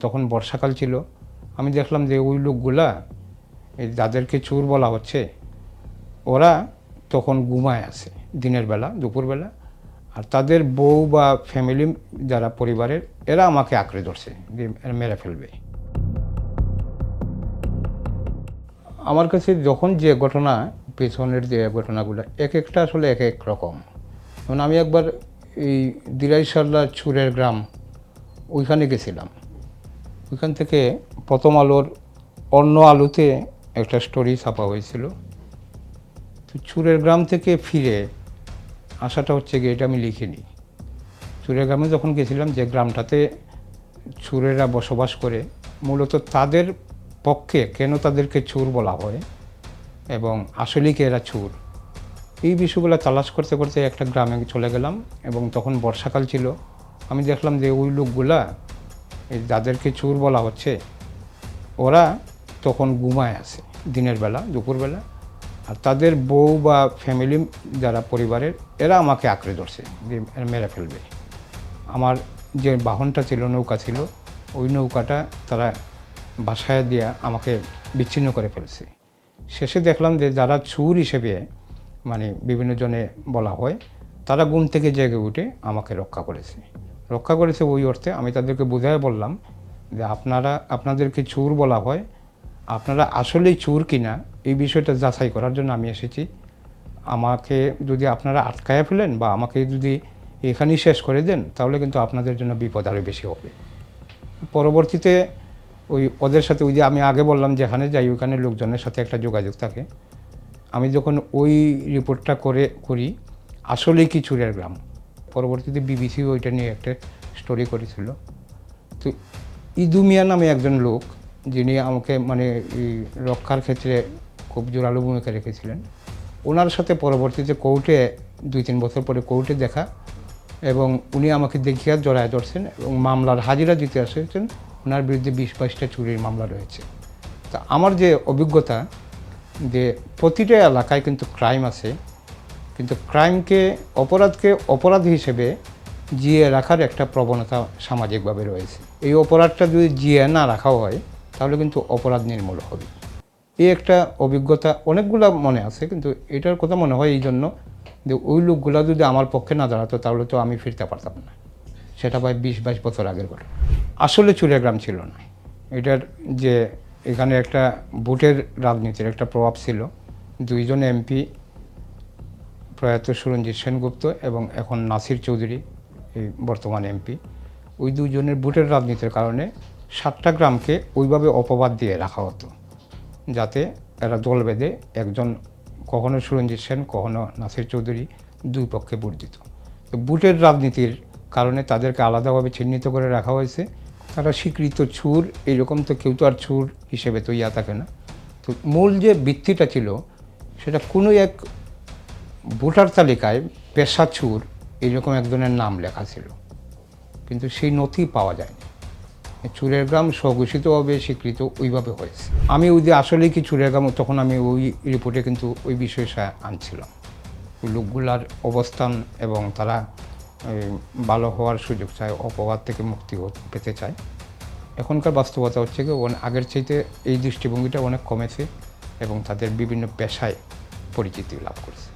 তখন বর্ষাকাল ছিল। আমি দেখলাম যে ওই লোকগুলা যাদেরকে চোর বলা হচ্ছে ওরা তখন ঘুমায় আছে দিনের বেলা, দুপুরবেলা। আর তাদের বউ বা ফ্যামিলি যারা পরিবারের এরা আমাকে আঁকড়ে ধরছে যে মেরে ফেলবে। আমার কাছে যখন যে ঘটনা, পেছনের যে ঘটনাগুলো এক একটা আসলে এক এক রকম। যেমন আমি একবার এই দিরাইশাল্লা চুরের গ্রাম ওইখানে গেছিলাম। ওইখান থেকে প্রথম আলোর অন্য আলোতে একটা স্টোরি ছাপা হয়েছিল। তো চুরের গ্রাম থেকে ফিরে আসাটা হচ্ছে গিয়ে এটা আমি লিখিনি। চুরের গ্রামে যখন গেছিলাম, যে গ্রামটাতে চুরেরা বসবাস করে, মূলত তাদের পক্ষে কেন তাদেরকে চোর বলা হয় এবং আসলেই কি এরা চোর, এই বিষয়গুলো তালাশ করতে করতে একটা গ্রামে চলে গেলাম। এবং তখন বর্ষাকাল ছিল। আমি দেখলাম যে ওই লোকগুলা যাদেরকে চোর বলা হচ্ছে ওরা তখন ঘুমায় আছে দিনের বেলা, দুপুরবেলা। আর তাদের বউ বা ফ্যামিলি যারা পরিবারের এরা আমাকে আঁকড়ে ধরছে যে মেরে ফেলবে। আমার যে বাহনটা ছিল, নৌকা ছিল, ওই নৌকাটা তারা বাসায় দিয়ে আমাকে বিচ্ছিন্ন করে ফেলছে। শেষে দেখলাম যে যারা চোর হিসেবে মানে বিভিন্ন জনে বলা হয়, তারা ঘুম থেকে জেগে উঠে আমাকে রক্ষা করেছে। ওই অর্থে আমি তাদেরকে বোঝায় বললাম যে আপনাদেরকে চোর বলা হয়, আপনারা আসলেই চোর কিনা এই বিষয়টা যাচাই করার জন্য আমি এসেছি। আমাকে যদি আপনারা আটকায়া ফেলেন বা আমাকে যদি এখানেই শেষ করে দেন, তাহলে কিন্তু আপনাদের জন্য বিপদ আরও বেশি হবে। পরবর্তীতে ওদের সাথে ওই যে আমি আগে বললাম যেখানে যাই ওইখানে লোকজনের সাথে একটা যোগাযোগ থাকে। আমি যখন ওই রিপোর্টটা করি আসলেই কি চুরের গ্রাম, পরবর্তীতে বিবিসি ওইটা নিয়ে একটা স্টোরি করেছিল। তো ইদু মিয়া নামে একজন লোক, যিনি আমাকে মানে এই রক্ষার ক্ষেত্রে খুব জোরালো ভূমিকা রেখেছিলেন, ওনার সাথে পরবর্তীতে কোর্টে 2-3 বছর পরে কোর্টে দেখা, এবং উনি আমাকে দেখিয়া জড়ায় ধরছেন এবং মামলার হাজিরা দিতে এসেছেন। ওনার বিরুদ্ধে 20-22টা চুরির মামলা রয়েছে। তা আমার যে অভিজ্ঞতা, যে প্রতিটা এলাকায় কিন্তু ক্রাইম আছে, কিন্তু অপরাধকে অপরাধ হিসেবে জিয়ে রাখার একটা প্রবণতা সামাজিকভাবে রয়েছে। এই অপরাধটা যদি জিয়ে না রাখা হয় তাহলে কিন্তু অপরাধ নির্মূল হবে। এই একটা অভিজ্ঞতা অনেকগুলো মনে আছে, কিন্তু এটার কথা মনে হয় এই জন্য যে ওই লোকগুলো যদি আমার পক্ষে না দাঁড়াতো তাহলে তো আমি ফিরতে পারতাম না। সেটা প্রায় 20-22 বছর আগের কথা। আসলে চুরের গ্রাম ছিল না। এটার যে এখানে একটা ভোটের রাজনীতির একটা প্রভাব ছিল। 2জন এমপি, প্রয়াত সুরঞ্জিত সেনগুপ্ত এবং এখন নাসির চৌধুরী, এই বর্তমান এমপি, ওই 2জনের ভোটের রাজনীতির কারণে 7টা গ্রামকে ওইভাবে অপবাদ দিয়ে রাখা হতো, যাতে এরা দল বেঁধে একজন কখনো সুরঞ্জিত সেন, কখনো নাসির চৌধুরী, দুই পক্ষে ভোট দিত। তো ভোটের রাজনীতির কারণে তাদেরকে আলাদাভাবে চিহ্নিত করে রাখা হয়েছে। তারা স্বীকৃত চোর, এইরকম তো কেউ তো আর চোর হিসেবে তো থাকে না। তো মূল যে ভিত্তিটা ছিল সেটা কোনো এক ভোটার তালিকায় পেশা চোর এইরকম একজনের নাম লেখা ছিল, কিন্তু সেই নথি পাওয়া যায়নি। চুরের গ্রাম স্বঘোষিতভাবে স্বীকৃত ওইভাবে হয়েছে। আমি ওই যে আসলে কি চুরের গ্রাম, তখন আমি ওই রিপোর্টে কিন্তু ওই বিষয়টা আনছিলাম, ওই লোকগুলার অবস্থান, এবং তারা ভালো হওয়ার সুযোগ চায়, অপবাদ থেকে মুক্তি পেতে চায়। এখনকার বাস্তবতা হচ্ছে কি আগের চাইতে এই দৃষ্টিভঙ্গিটা অনেক কমেছে এবং তাদের বিভিন্ন পেশায় পরিচিতি লাভ করেছে।